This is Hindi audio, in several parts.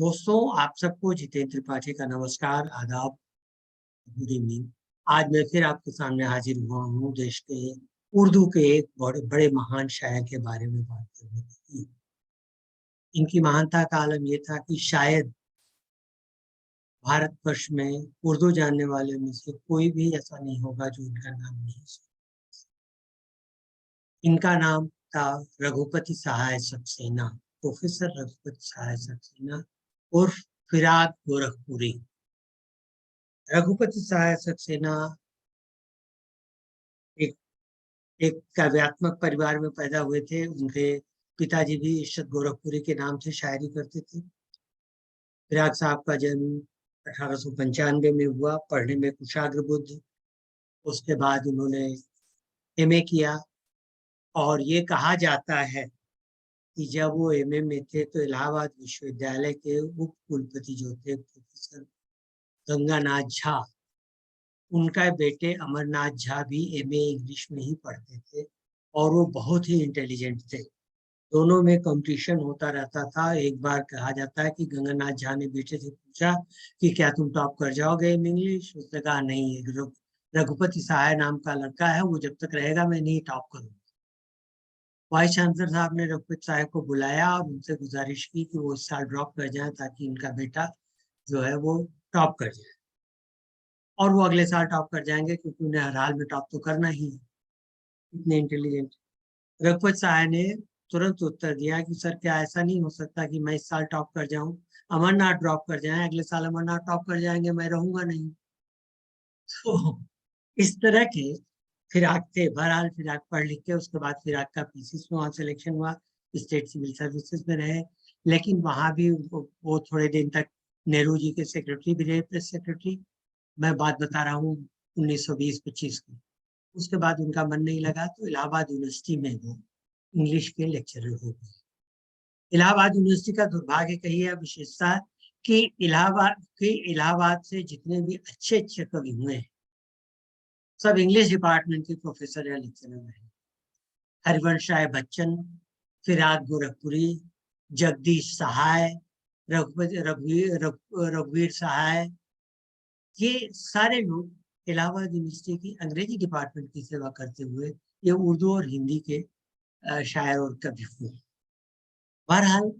दोस्तों, आप सबको जितेंद्र त्रिपाठी का नमस्कार, आदाब, गुड इवनिंग। आज मैं फिर आपके सामने हाजिर हुआ हूँ देश के उर्दू के एक बड़े बड़े महान शायर के बारे में बात करने के लिए। इनकी महानता का आलम ये था कि शायद भारतवर्ष में उर्दू जानने वाले में से कोई भी ऐसा नहीं होगा जो इनका नाम नहीं सुने। इनका नाम था रघुपति सहाय सक्सेना, प्रोफेसर रघुपति सहाय सक्सेना उर्फ फिराक गोरखपुरी। रघुपति सहाय सक्सेना एक एक काव्यात्मक परिवार में पैदा हुए थे। उनके पिताजी भी इशरत गोरखपुरी के नाम से शायरी करते थे। फिराक साहब का जन्म 1895 में हुआ। पढ़ने में कुशाग्र बुद्धि। उसके बाद उन्होंने एमए किया और ये कहा जाता है कि जब वो एमए में थे तो इलाहाबाद विश्वविद्यालय के उप कुलपति जो थे प्रोफेसर गंगानाथ झा, उनका बेटे अमरनाथ झा भी एमए इंग्लिश में ही पढ़ते थे और वो बहुत ही इंटेलिजेंट थे। दोनों में कंपटीशन होता रहता था। एक बार कहा जाता है कि गंगानाथ झा ने बेटे से पूछा कि क्या तुम टॉप कर जाओगे इन इंग्लिश। उसने कहा नहीं, रघुपति सहाय नाम का लड़का है, वो जब तक रहेगा मैं नहीं टॉप करूंगा। वाइस चांसलर साहब ने रघुपति सहाय को बुलाया और उनसे गुजारिश की कि वो इस साल ड्रॉप कर जाए ताकि इनका बेटा जो है वो टॉप कर जाए, और वो अगले साल टॉप कर जाएंगे क्योंकि उन्हें हर हाल में टॉप तो करना ही है, इतने इंटेलिजेंट। रघुपत सहाय ने तुरंत उत्तर दिया कि सर, क्या ऐसा नहीं हो सकता कि मैं इस साल टॉप कर जाऊं, अमरनाथ ड्रॉप कर जाए, अगले साल अमरनाथ टॉप कर जाएंगे, मैं रहूंगा नहीं। तो इस तरह के फिराक थे। बहरहाल फिराक पढ़ लिख के उसके बाद फिराक का पीसीस में वहाँ सिलेक्शन हुआ, स्टेट सिविल सर्विसेज में रहे। लेकिन वहां भी उनको वो थोड़े दिन तक नेहरू जी के सेक्रेटरी भी रहे, प्रेस सेक्रेटरी। मैं बात बता रहा हूँ 1920-25 की। उसके बाद उनका मन नहीं लगा तो इलाहाबाद यूनिवर्सिटी में वो इंग्लिश के लेक्चरर हो गए। इलाहाबाद यूनिवर्सिटी का दुर्भाग्य कही है विशेषता कि इलाहाबाद से जितने भी अच्छे अच्छे कवि हुए हैं सब इंग्लिश डिपार्टमेंट के प्रोफेसर या लेक्चरर रहे। हरिवंश राय बच्चन, फिराक गोरखपुरी, जगदीश सहाय, रघुवीर रघुवीर सहाय, ये सारे लोग इलाहाबाद यूनिवर्सिटी की अंग्रेजी डिपार्टमेंट की सेवा करते हुए ये उर्दू और हिंदी के शायर और कवि हुए। बहरहाल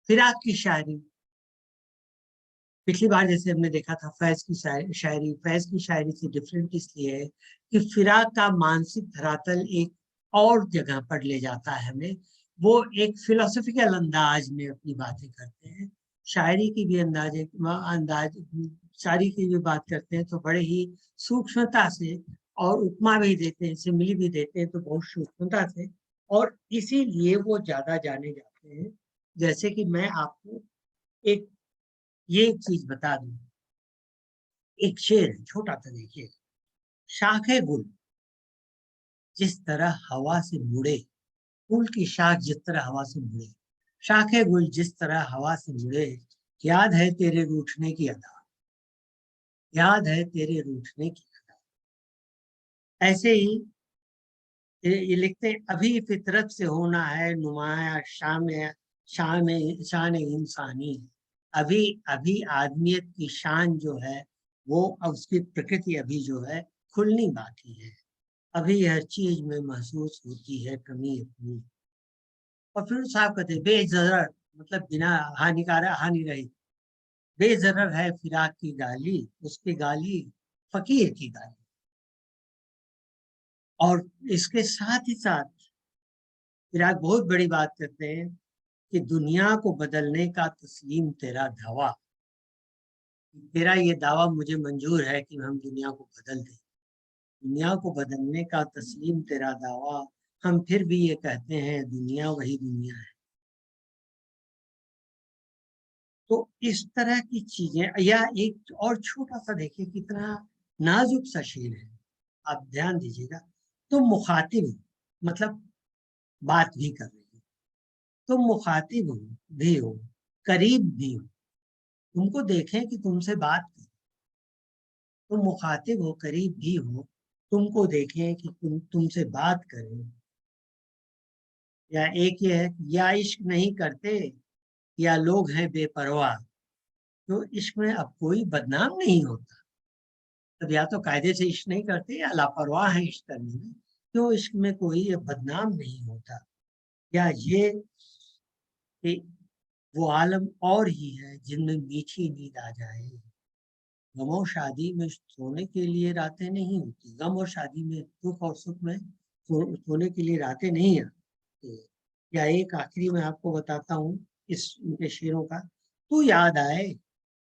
फिराक की शायरी पिछली बार जैसे हमने देखा था, फैज की शायरी फैज की शायरी से डिफरेंट इसलिए है कि फिराक का मानसिक धरातल एक और जगह पर ले जाता है हमें। वो एक फिलोसफिकल अंदाज में अपनी बातें करते हैं। शायरी की भी अंदाज शायरी की भी बात करते हैं तो बड़े ही सूक्ष्मता से, और उपमा भी देते हैं, सिमिली भी देते हैं तो बहुत सूक्ष्मता से, और इसीलिए वो ज्यादा जाने जाते हैं। जैसे कि मैं आपको एक ये चीज बता दूं, एक शेर छोटा सा देखिए। शाखे गुल जिस तरह हवा से मुड़े, फूल की शाख जिस तरह हवा से मुड़े, शाखे गुल जिस तरह हवा से मुड़े, याद है तेरे रूठने की अदा, याद है तेरे रूठने की अदा। ऐसे ही ये लिखते हैं, अभी फितरत से होना है नुमाया शान इंसानी। अभी अभी आदमियत की शान जो है वो, उसकी प्रकृति अभी जो है खुलनी बाकी है। अभी हर चीज में महसूस होती है कमी अपनी। और फिर साहब कहते बेजरर, मतलब बिना हानिकारक हानि रही, बेजरर है फिराक की गाली, उसकी गाली फकीर की गाली। और इसके साथ ही साथ फिराक बहुत बड़ी बात करते हैं कि दुनिया को बदलने का तस्लीम तेरा दावा, तेरा ये दावा मुझे मंजूर है कि हम दुनिया को बदल दें। दुनिया को बदलने का तस्लीम तेरा दावा, हम फिर भी ये कहते हैं दुनिया वही दुनिया है। तो इस तरह की चीजें, या एक और छोटा सा देखिए कितना नाजुक सा शेर है, आप ध्यान दीजिएगा। तुम मुखातिब हो, मतलब बात भी कर रही हो, तुम मुखातिब हो भी हो, करीब भी हो, तुमको देखें कि तुमसे बात करें। तुम मुखातिब हो, करीब भी हो, तुमको देखें कि तुमसे बात करें। या एक ये है, या इश्क नहीं करते या लोग हैं बेपरवाह, तो इश्क में अब कोई बदनाम नहीं होता। अब या तो कायदे से इश्क नहीं करते या लापरवाह है इश्क करने में, तो इश्क में कोई बदनाम नहीं होता। या ये कि वो आलम और ही है जिनमें मीठी नींद आ जाए। गम और शादी में सोने के लिए रातें नहीं होती, गम और शादी में, दुख और सुख में सोने के लिए रातें नहीं आती। या एक आखिरी मैं आपको बताता हूँ इस उनके शेरों का। तू याद आए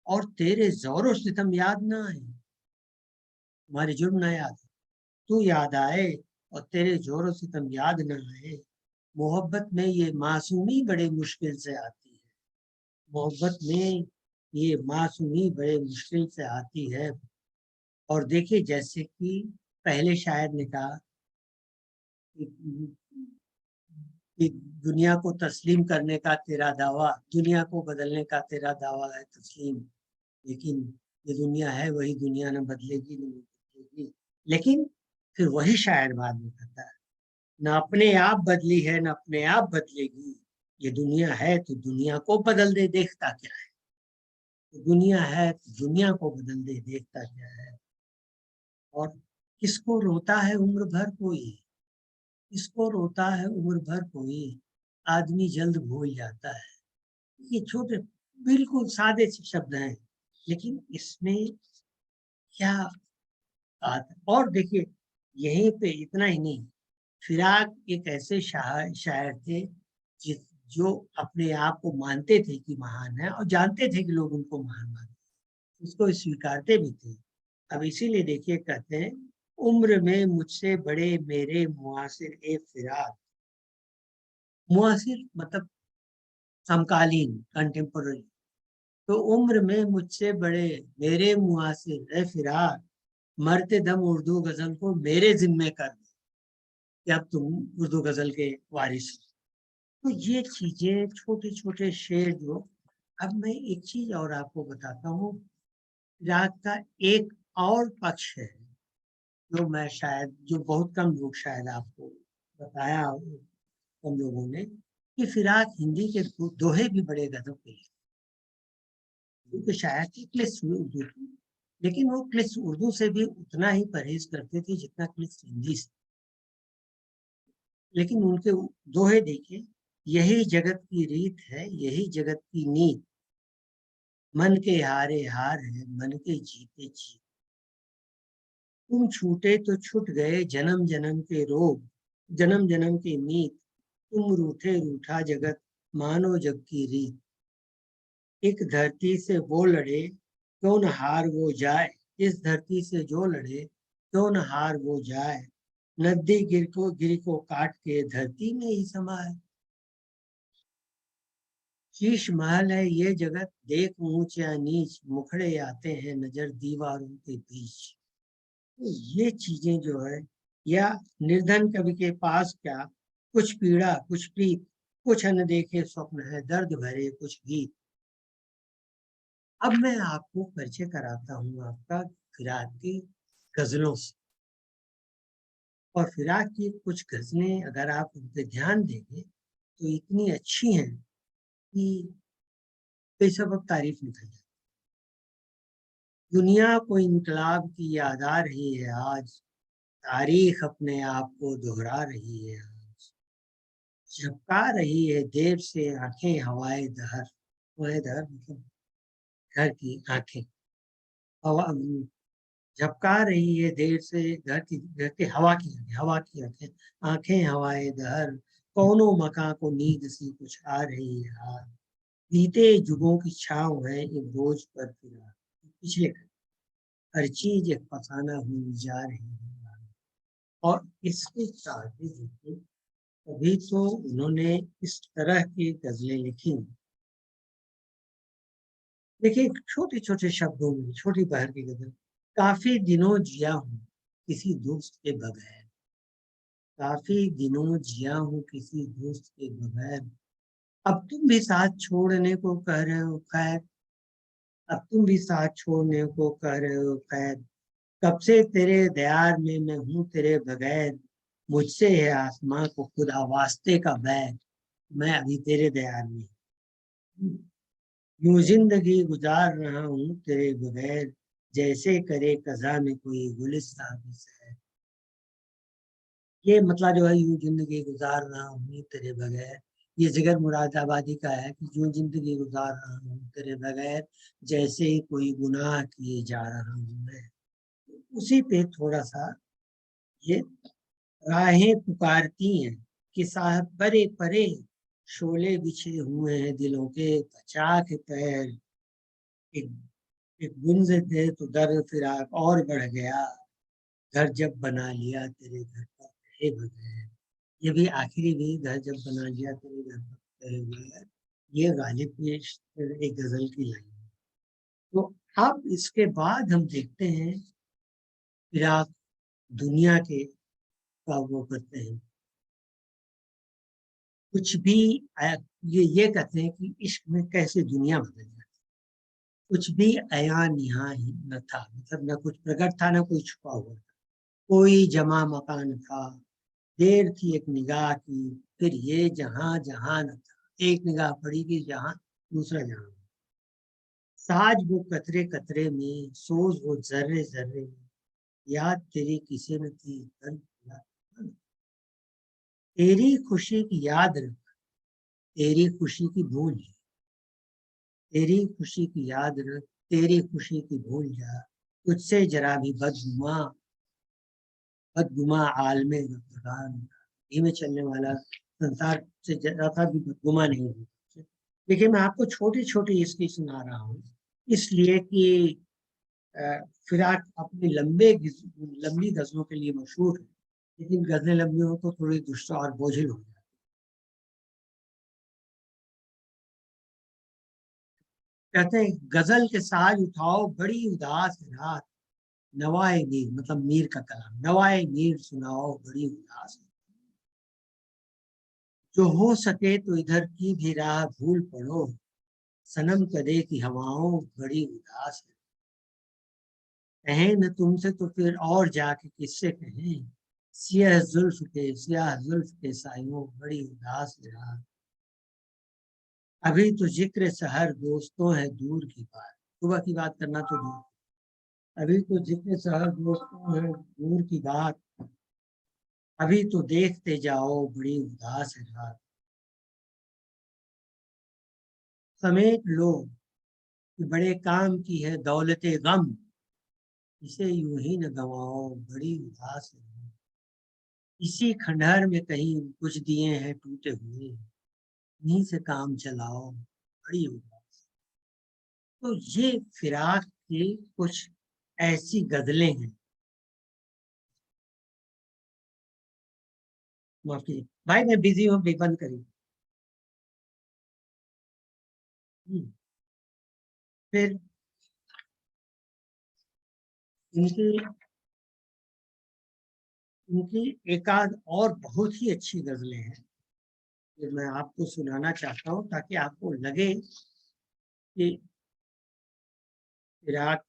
और तेरे ज़ौर सितम याद ना आए, तुम्हारे जुर्म ना याद, तू याद आए और तेरे ज़ोर सितम याद ना आए। मोहब्बत में ये मासूमी बड़े मुश्किल से आती है, मोहब्बत में ये मासूमी बड़े मुश्किल से आती है। और देखिए जैसे कि पहले शायर ने कहा कि कि दुनिया को तस्लीम करने का तेरा दावा, दुनिया को बदलने का तेरा दावा है तस्लीम, लेकिन ये दुनिया है वही दुनिया न बदलेगी न बदलेगी। लेकिन फिर वही शायर बाद में कहता है, न अपने आप बदली है न अपने आप बदलेगी, ये दुनिया है तो दुनिया को बदल दे, देखता क्या है। तो दुनिया है तो दुनिया को बदल दे, देखता क्या है। और किसको रोता है उम्र भर कोई, किसको रोता है उम्र भर कोई, आदमी जल्द भूल जाता है। ये छोटे बिल्कुल सादे से शब्द हैं, लेकिन इसमें क्या बात है। और देखिए यहीं पे इतना ही नहीं, फिराक एक ऐसे शायर थे जिस जो अपने आप को मानते थे कि महान है और जानते थे कि लोग उनको महान मानते, उसको स्वीकारते भी थे। अब इसीलिए देखिए कहते हैं, उम्र में मुझसे बड़े मेरे मुआसिर ए फिराक, मुआसिर मतलब समकालीन, कंटेम्पोररी। तो उम्र में मुझसे बड़े मेरे मुआसिर ए फिराक, मरते दम उर्दू गजल को मेरे जिम्मे कर दो कि अब तुम उर्दू गजल के वारिस हो। तो ये चीजें छोटे छोटे शेर जो, अब मैं एक चीज और आपको बताता हूँ, राग का एक और पक्ष है जो मैं शायद, जो बहुत कम लोग शायद आपको बताया हो, कम लोगों ने, कि फिराक हिंदी के दोहे भी बड़े गजब के लिखे, क्योंकि शायद थी क्लिष्ट उर्दू थी, लेकिन वो क्लिष्ट उर्दू से भी उतना ही परहेज करते थे जितना क्लिष्ट हिंदी से। लेकिन उनके दोहे देखिए, यही जगत की रीत है यही जगत की नीत, मन के हारे हार है मन के जीते जीत, तुम छूटे तो छूट गए जन्म जन्म के रोग, जन्म जन्म के मीत, तुम रूठे रूठा जगत मानो जग की रीत, एक धरती से वो लड़े क्यों न हार वो जाए, इस धरती से जो लड़े क्यों न हार वो जाए, नदी गिर को काट के धरती में ही समाए, शीश महल है ये जगत देख ऊंच या नीच, मुखड़े आते हैं नजर दीवारों के बीच। तो ये चीजें जो है, या निर्धन कवि के पास क्या, कुछ पीड़ा कुछ प्रीत, कुछ अनदेखे स्वप्न है दर्द भरे कुछ गीत। अब मैं आपको परिचय कराता हूँ आपका फिराक की गजलों से। और फिराक की कुछ गजलें अगर आप उन पे ध्यान देंगे तो इतनी अच्छी हैं कि बेसबब तारीफ निकल जाए। दुनिया को इनकलाब की याद आ रही है आज, तारीख अपने आप को दोहरा रही है आज, झपका रही है देर से आंखें हवाए दहर, हवाए दहर मतलब घर की आंखें, हवा झपका रही है देर से घर की हवा की आंखें, आंखें हवाए दहर, कौनो मकां को नींद सी कुछ आ रही है आज, बीते जुगों की छाँव है एक बोझ पर फिरा, पिछले हर चीज एक फसाना हुई जा रही है। और इसके साथ ही देखिए, तभी तो उन्होंने इस तरह की गजलें लिखी। देखिए छोटे छोटे शब्दों में छोटी बहर की गजल, काफी दिनों जिया हूँ किसी दोस्त के बगैर, काफी दिनों जिया हूँ किसी दोस्त के बगैर, अब तुम भी साथ छोड़ने को कह रहे हो खैर, अब तुम भी साथ छोड़ने को कह रहे हो खैर, कब से तेरे दयार में मैं हूँ तेरे बगैर, मुझसे है आसमां को खुदा वास्ते का बैर, मैं अभी तेरे दयार में। यूं जिंदगी गुजार रहा हूँ तेरे बगैर, जैसे करे कज़ा में कोई गुलिस्तां की सैर। ये मतलब जो है, यूं जिंदगी गुजार रहा हूँ तेरे बगैर, ये जिगर मुरादाबादी का है कि यूं जिंदगी गुजार रहा हूँ तेरे बगैर, जैसे ही कोई गुनाह किए जा रहा हूँ मैं। उसी पे थोड़ा सा ये राहें पुकारती हैं कि साहब परे परे, शोले बिछे हुए हैं दिलों के, बचा के पैर। एक एक गुंज थे तो दर्द फिराक और बढ़ गया, घर जब बना लिया तेरे घर पर रहे बगैर। ये भी आखिरी भी, घर जब बना लिया तेरे घर पर रहे बगैर, ये गालिब की एक गजल की लाइन है। तो अब इसके बाद हम देखते हैं फिराक दुनिया के का वो करते हैं कुछ भी। ये कहते हैं कि इश्क में कैसे दुनिया बदल जाती है। कुछ भी अया निहा ही न था, मतलब न कुछ प्रकट था न कोई छुपा हुआ था। कोई जमा मकान था, देर थी एक निगाह की, फिर ये जहां जहां न था। एक निगाह पड़ी कि जहां, दूसरा जहां। साज वो कतरे कतरे में, सोज वो जर्रे जर्रे में, याद तेरी किसे न थी तेरी खुशी की याद रख, तेरी खुशी की भूल जा, तेरी खुशी की याद रख, तेरी खुशी की भूल जा, तुझसे जरा भी बदगुमा आलमे रफ्तार, धीमे चलने वाला संसार से जरा सा भी बदगुमा नहीं हो। देखिए, मैं आपको छोटी छोटी इसकी सुना रहा हूँ, इसलिए कि फिराक अपनी लंबी गजलों के लिए मशहूर है, लेकिन गजलें लंबी हो तो थोड़ी दुश्वार और बोझिल हो जाती है। कहते हैं, गजल के साज उठाओ बड़ी उदास है रात, नवाए मीर, मतलब मीर का कलाम, नवाए मीर सुनाओ बड़ी उदास है। जो हो सके तो इधर की भी राह भूल पड़ो, सनम कदे की हवाओं बड़ी उदास है। कहें न तुमसे तो फिर और जाके किससे कहें, सियाह जुल्फ के साइयों बड़ी उदास है रात। अभी तो जिक्र सहर दोस्तों है दूर की बात, सुबह की बात करना तो दूर, अभी तो जिक्र सहर दोस्तों है दूर की बात, अभी तो देखते जाओ बड़ी उदास है रात। समेट लो कि बड़े काम की है दौलते गम, इसे यूं ही न गवाओ बड़ी उदास है रात। इसी खंडहर में कहीं कुछ दिए हैं टूटे हुए, इन्हीं से काम चलाओ बड़ी उदास। तो ये फिराक की कुछ ऐसी गजलें हैं। माफ कीजिए भाई, मैं बिजी हूँ, भी बंद करिए। हम्म, फिर इनकी इनकी एक आध और बहुत ही अच्छी गजलें हैं, जो मैं आपको सुनाना चाहता हूँ ताकि आपको लगे कि फिराक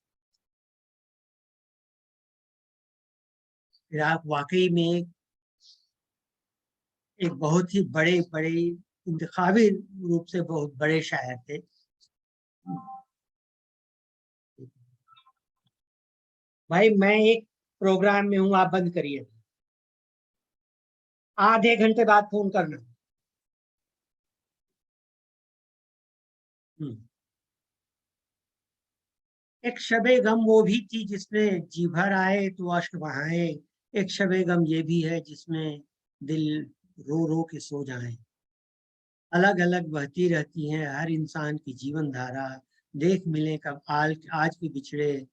फिराक वाकई में एक बहुत ही बड़े बड़े इंतखाबी रूप से बहुत बड़े शायर थे। भाई, मैं एक प्रोग्राम में हूँ, आप बंद करिए। आधे घंटे बाद फोन करना। हम्म। एक शबे गम वो भी थी जिसमें जी भर आए तो अश्क बहाए, एक शबे गम ये भी है जिसमें दिल रो रो के सो जाए। अलग अलग बहती रहती हैं हर इंसान की जीवन धारा, देख मिले कब आज के बिछड़े,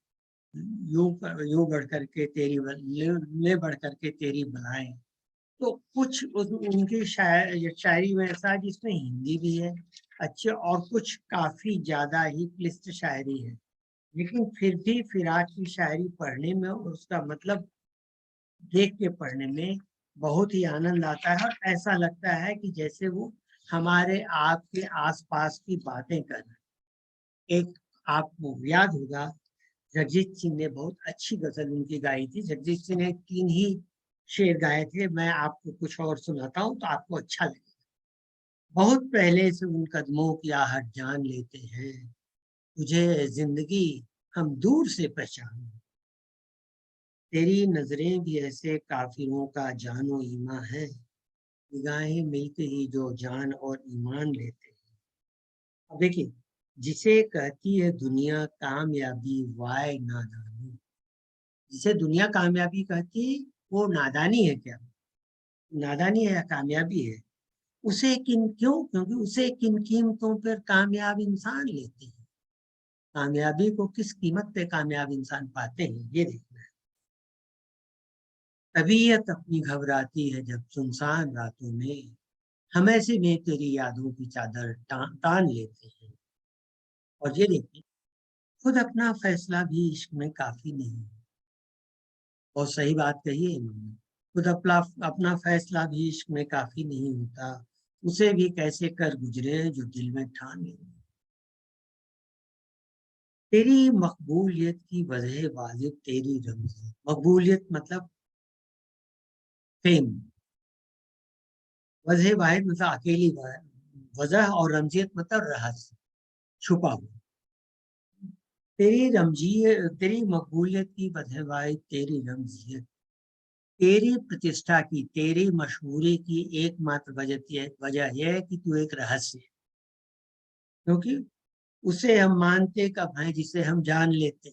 यूं बढ़ करके ले बढ़ करके तेरी बनाए। तो कुछ उनकी शायरी में ऐसा है जिसमें हिंदी भी है अच्छे, और कुछ काफी ज्यादा ही क्लिष्ट शायरी है, लेकिन फिर भी फिराक की शायरी पढ़ने में और उसका मतलब देख के पढ़ने में बहुत ही आनंद आता है, और ऐसा लगता है कि जैसे वो हमारे आपके आसपास की बातें कर रहे हैं। एक आपको याद होगा, जगजीत सिंह ने बहुत अच्छी गजल उनकी गाई थी। जगजीत सिंह ने 3 ही शेर गाए थे, मैं आपको कुछ और सुनाता हूँ तो आपको अच्छा लगेगा। बहुत पहले से उन कदमों की आहट जान लेते हैं, तुझे जिंदगी हम दूर से पहचान। तेरी नजरें भी ऐसे काफिरों का जानो ईमा है, निगाहें मिलते ही जो जान और ईमान लेते हैं। अब देखिए, जिसे कहती है दुनिया कामयाबी वाय नादानी, जिसे दुनिया कामयाबी कहती है वो नादानी है क्या? नादानी है या कामयाबी है? उसे किन क्यों? क्योंकि उसे किन कीमतों पर कामयाब इंसान लेते हैं। कामयाबी को किस कीमत पे कामयाब इंसान पाते हैं, ये देखना है। तबीयत अपनी घबराती है जब सुनसान रातों में, हम ऐसे में तेरी यादों की चादर तान लेते हैं। और ये देखिए, खुद अपना फैसला भी इश्क में काफी नहीं है। बहुत सही बात कही है इन्होंने। खुद अपना अपना फैसला भी इश्क में काफी नहीं होता, उसे भी कैसे कर गुजरे जो दिल में ठान ले। तेरी मकबूलियत की वजह वाजिब तेरी रमज़, मकबूलियत मतलब फेम, वजह वाहिद मतलब अकेली वजह, और रमजियत मतलब रहस्य, छुपा हुआ। तेरी मकबूलियत की वजह वाहिद तेरी रमजियत, तेरी प्रतिष्ठा की, तेरी मशहूरी की एकमात्र वजह यह है कि तू एक रहस्य है। क्योंकि उसे हम मानते कब हैं जिसे हम जान लेते।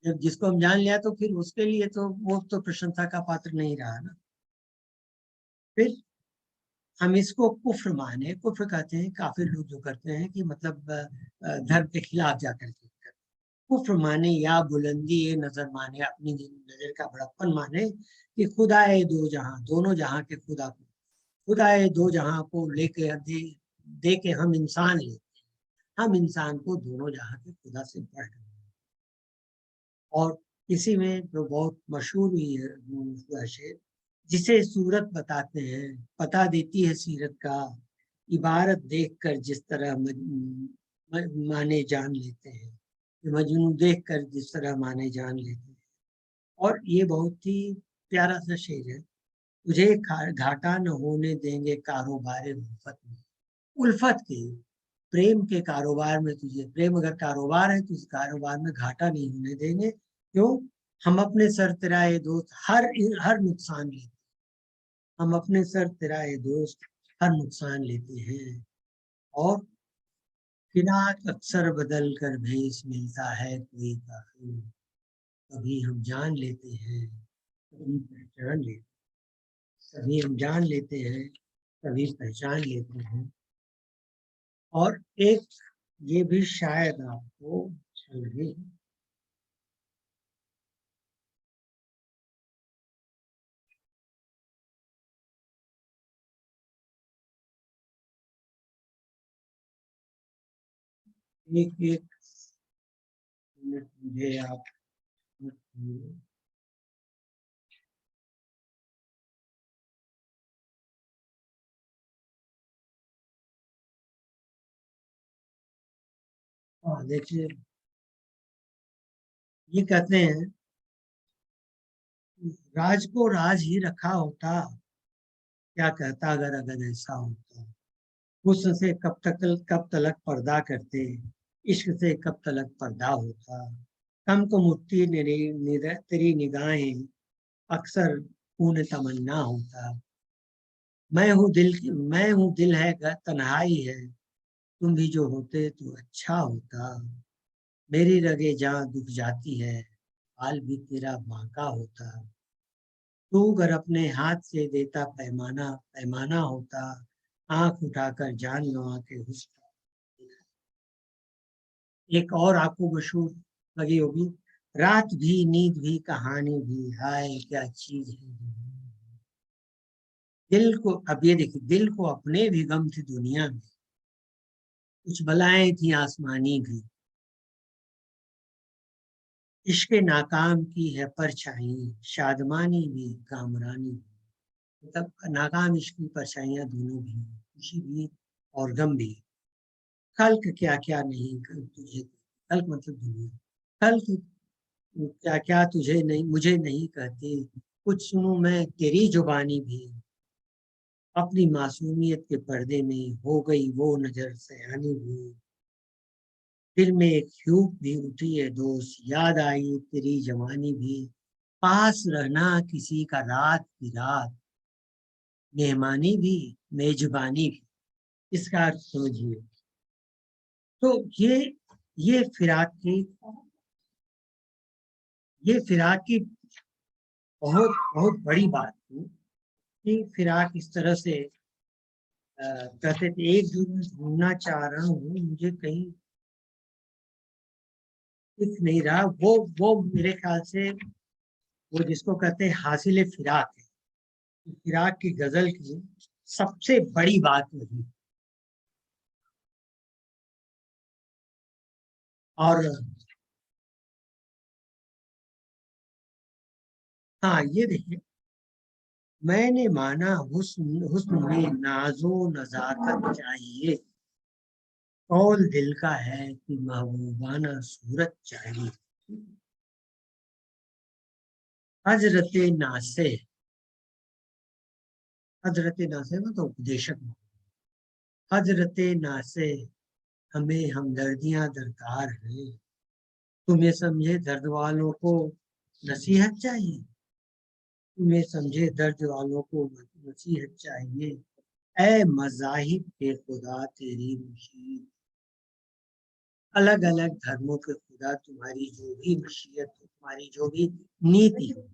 जब जिसको हम जान लिया तो फिर उसके लिए तो वो तो प्रशंसा का पात्र नहीं रहा ना। फिर हम इसको कुफ्र माने, कुफ्र कहते हैं काफिर लोग जो करते हैं कि मतलब धर्म के खिलाफ जाकर के कुफ्र माने या बुलंदी ये नजर माने, अपनी नजर का बड़प्पन माने कि खुदाए दो जहां, दोनों जहां के खुदा को, खुदाए दो जहां को लेके दे के हम इंसान लेते हैं, हम इंसान को दोनों जहां के खुदा से बढ़ गए। और इसी में जो बहुत मशहूर हुई है हुआ शेर, जिसे सूरत बताते हैं पता देती है सीरत का, इबारत देखकर जिस तरह माने जान लेते हैं, मजनू देखकर जिस तरह माने जान लेते हैं। और ये बहुत ही प्यारा सा शेर है। तुझे घाटा न होने देंगे कारोबार उल्फत में, उल्फत के, प्रेम के कारोबार में तुझे, प्रेम अगर कारोबार है तो उस कारोबार में घाटा नहीं होने देंगे। क्यों? हम अपने सर तेराए दोस्त हर नुकसान लेते, हम अपने सर तेराए दोस्त हर नुकसान लेते हैं। और फिराक अक्सर बदल कर भेस मिलता है कोई काफिर, कभी हम जान लेते हैं कभी पहचान लेते, कभी हम जान लेते हैं कभी पहचान लेते हैं। और एक ये भी शायद आपको अच्छा लगे। एक एक मिनट मुझे आप, हाँ देखिए, ये कहते हैं राज को राज ही रखा होता, क्या कहता अगर अगर ऐसा होता, हुस्न से कब तलक पर्दा करते, इश्क से कब तलक पर्दा होता, कम को मुट्ठी तेरी निगाहें, अक्सर खून तमन्ना होता, मैं हूँ दिल है तन्हाई है, तुम भी जो होते तो अच्छा होता, मेरी रगे जहाँ दुख जाती है, हाल भी तेरा बांका होता, तू अगर अपने हाथ से देता पैमाना, पैमाना होता, आंख उठाकर जान गंवा के हुस्न। एक और आपको मशहूर लगी होगी, रात भी नींद भी कहानी भी, हाय क्या चीज है। दिल को, अब ये देखिए, दिल को अपने भी गम थी दुनिया में, कुछ बलाएं थी आसमानी भी, इश्क नाकाम की है परछाई, शादमानी भी कामरानी भी। मतलब नाकाम इश्क की परछाइयां दोनों भी, खुशी भी और गम भी। खल्क क्या क्या नहीं तुझे, खल्क मतलब दुनिया, खल्क क्या क्या तुझे नहीं मुझे नहीं कहती, कुछ सुनूं मैं तेरी जुबानी भी, अपनी मासूमियत के पर्दे में हो गई वो नजर सयानी भी। दिल में एक ह्यूक भी उठी है दोस्त, याद आई तेरी जवानी भी। पास रहना किसी का रात की रात, मेहमानी भी मेजबानी भी। इसका अर्थ समझिए। तो ये फिराक की ये फिराक की बहुत बहुत बड़ी बात थी कि फिराक इस तरह से कहते थे, एक दिन घूमना चाह रहा हूँ, मुझे कहीं दिख नहीं रहा। वो मेरे ख्याल से वो जिसको कहते हैं हासिल फिराक है। फिराक की गजल की सबसे बड़ी बात वही। और हाँ, ये देखिए, मैंने माना हुस्न हुस्न में नाजो नजाकत चाहिए, कौल दिल का है कि महबूबाना सूरत चाहिए। हजरत नासे हजरत नासे में तो उपदेशक, हजरत नासे हमें हमदर्दियां दरकार है। तुम्हें समझे दर्द वालों को नसीहत चाहिए, तुम्हें समझे दर्द वालों को नसीहत चाहिए। ए मजाहिब के खुदा तेरी मशीत, अलग अलग धर्मों के खुदा तुम्हारी जो भी मशीयत हो, तुम्हारी जो भी नीति हो।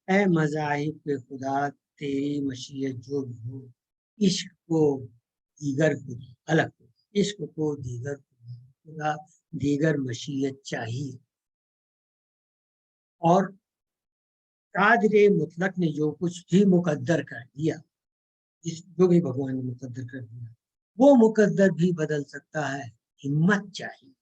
ए मजाहिब के खुदा तेरी मशीयत जो भी हो, इश्क को दीगर को अलग हो, इश्क को दीगर को खुदा दीगर मशीयत चाहिए। और कादरे मुतलक ने जो कुछ भी मुकद्दर कर दिया, जिस जो भी भगवान ने मुकद्दर कर दिया, वो मुकद्दर भी बदल सकता है, हिम्मत चाहिए।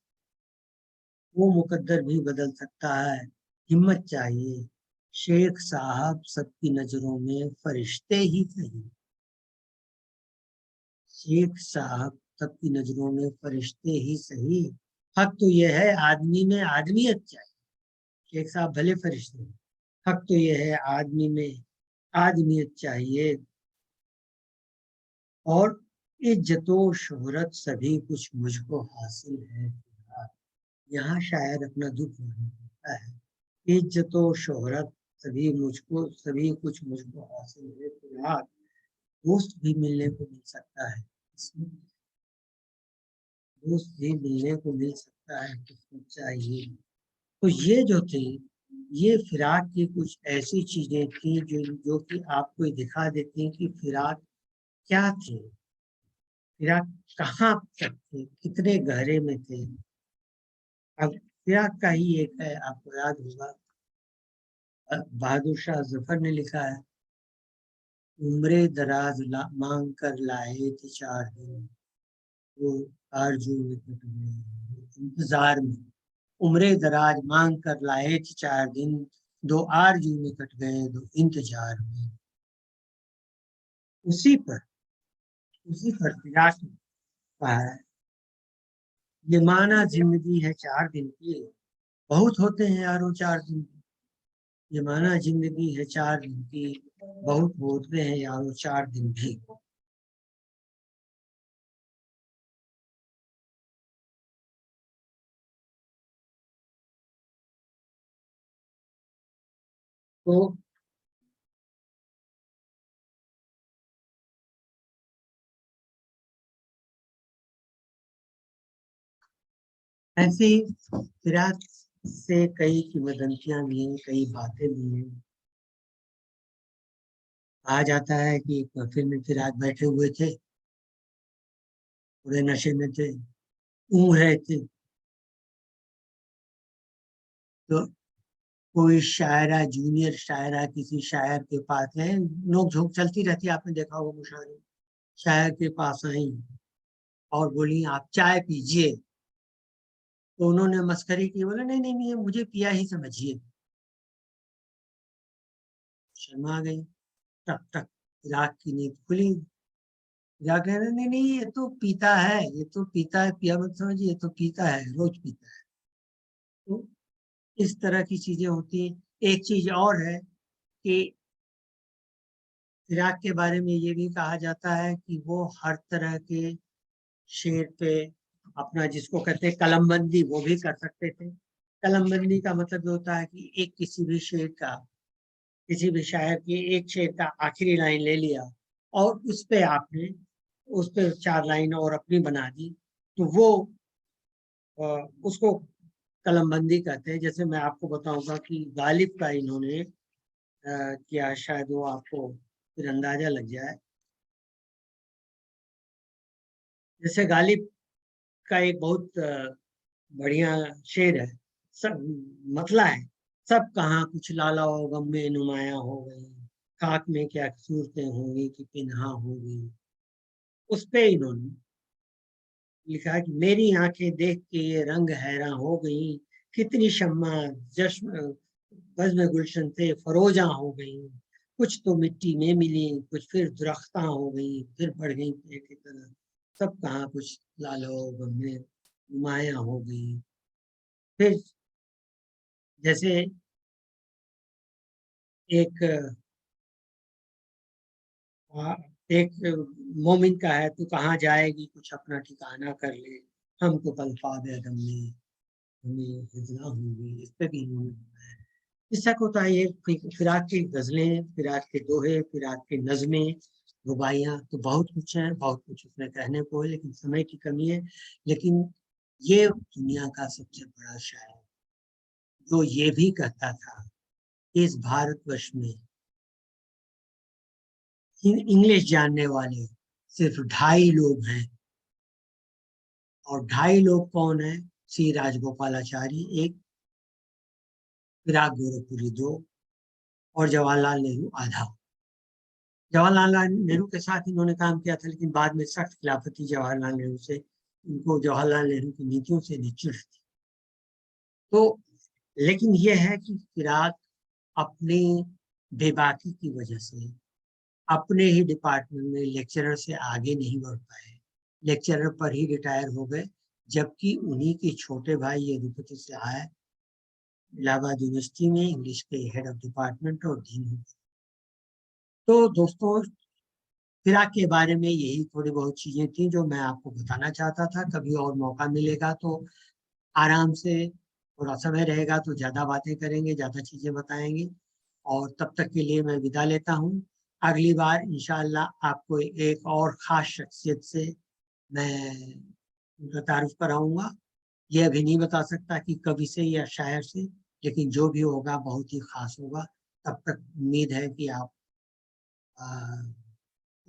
वो मुकद्दर भी बदल सकता है, हिम्मत चाहिए। शेख साहब सबकी नजरों में फरिश्ते ही सही, शेख साहब सबकी नजरों में फरिश्ते ही सही। हक तो यह है आदमी में आदमियत चाहिए। शेख साहब भले फरिश्ते हैं, हक तो यह है आदमी में आदमियत चाहिए। और इज्जतो शोहरत सभी कुछ मुझको हासिल है। यहाँ शायर अपना दुख वर्णन करता है। इज्जतो शोहरत सभी कुछ मुझको हासिल है फिलहाल। दोस्त भी मिलने को मिल सकता है इसमें, दोस्त भी मिलने को मिल सकता है, किस्मत चाहिए। तो ये जो थी, ये फिराक की कुछ ऐसी चीजें थी जो कि आपको दिखा देती हैं कि फिराक क्या थे, फिराक कहाँ तक थे, कितने गहरे में थे। अब फिराक का ही एक है, आपको याद होगा, बहादुर शाह जफर ने लिखा है, उम्रे दराज मांग कर लाए थे 4 दिन, वो आरजू में कट गए इंतजार में। उम्रे दराज मांग कर लाए थे 4 दिन, दो आरजू में कट गए दो इंतजार में। उसी पर उसी पर फिराक का है। ये माना जिंदगी है 4 दिन की, बहुत होते हैं यारो 4 दिन की। ये माना जिंदगी है 4 दिन की, बहुत होते हैं यारो 4 दिन भी। तो ऐसे ही फिराक से कई किंवदंतियां भी हैं, कई बातें भी हैं। कहा जाता है कि एक महफिल में फिराक बैठे हुए थे, पूरे नशे में थे, ऊँ रहे थे। तो कोई शायरा, जूनियर शायरा किसी शायर के पास है, नोक झोंक चलती रहती है, आपने देखा होगा मुशायरे। शायर के पास आई और बोली आप चाय पीजिए। तो उन्होंने मस्करी की, बोला नहीं नहीं नहीं, मुझे पिया ही समझिए। शर्मा गई। टक टक फिराक की नींद खुली। फिराक कह रहे नहीं नहीं, ये तो पीता है, ये तो पीता है, पिया मत समझिए, ये तो पीता है, रोज पीता है। तो इस तरह की चीजें होती हैं। एक चीज और है कि फिराक के बारे में ये भी कहा जाता है कि वो हर तरह के शेर पे अपना, जिसको कहते हैं कलमबंदी, वो भी कर सकते थे। कलमबंदी का मतलब ये होता है कि एक किसी भी शेर का, किसी भी शायर की एक शेर का आखिरी लाइन ले लिया और उस पे आपने, उस पे 4 लाइन और अपनी बना दी, तो वो अ, उसको कलमबंदी कहते हैं। जैसे मैं आपको बताऊंगा कि गालिब का इन्होंने किया, शायद वो आपको फिर अंदाजा लग जाए। जैसे गालिब का एक बहुत बढ़िया शेर है, सब मतला है, सब कहाँ कुछ लाला हो गम में नुमाया हो गई, खाक में क्या सूरतें होंगी कि पिन्हा होगी। उस पे इन्होंने लिखा है कि मेरी आंखें देख के ये रंग हैरान हो गई, कितनी शम्मा जश्न बज़्म गुलशन से फरोजा हो गई, कुछ तो मिट्टी में मिली, कुछ फिर दरख्ता हो गई, फिर बढ़ गई पेड़ की तरह, सब कहाँ कुछ लालो गम में नुमाया हो गई। फिर जैसे एक आ, एक मोमिन का है, तू कहाँ जाएगी कुछ अपना ठिकाना कर ले, हम तो कल ख्वाब अदम में हमें हिजला होंगे। इस पे भी इन्होंने बनाया है। इससे को होता है ये फिराक की गजलें, फिराक के दोहे, फिराक की नज़में, रुबाइयाँ, तो बहुत कुछ है, बहुत कुछ उसमें कहने को है, लेकिन समय की कमी है। लेकिन ये दुनिया का सबसे बड़ा शायर, जो ये भी कहता था कि इस भारतवर्ष में इंग्लिश जानने वाले सिर्फ 2.5 लोग हैं, और 2.5 लोग कौन है? सी राजगोपालाचारी एक, फिराक गोरखपुरी दो, और जवाहरलाल नेहरू आधा। जवाहरलाल नेहरू के साथ इन्होंने काम किया था, लेकिन बाद में सख्त खिलाफत जवाहरलाल नेहरू से, इनको जवाहरलाल नेहरू की नीतियों से निचुड़ थी। तो लेकिन यह है कि फिराक अपनी बेबाकी की वजह से अपने ही डिपार्टमेंट में लेक्चरर से आगे नहीं बढ़ पाए, लेक्चरर पर ही रिटायर हो गए, जबकि उन्हीं के छोटे भाई यदुपति सहाय इलाहाबाद यूनिवर्सिटी में इंग्लिश के हेड ऑफ डिपार्टमेंट और डीन हो गए। तो दोस्तों, फिराक के बारे में यही थोड़ी बहुत चीजें थी जो मैं आपको बताना चाहता था। कभी और मौका मिलेगा तो आराम से, थोड़ा समय रहेगा तो ज्यादा बातें करेंगे, ज्यादा चीजें बताएंगे। और तब तक के लिए मैं विदा लेता हूँ। अगली बार इंशाअल्लाह आपको एक और खास शख्सियत से मैं उनका तारुफ कराऊंगा। ये अभी नहीं बता सकता कि कवि से या शायर से, लेकिन जो भी होगा बहुत ही खास होगा। तब तक उम्मीद है कि आप,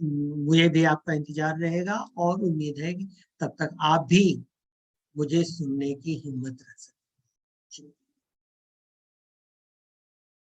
मुझे भी आपका इंतजार रहेगा, और उम्मीद है कि तब तक आप भी मुझे सुनने की हिम्मत रख सकते हैं।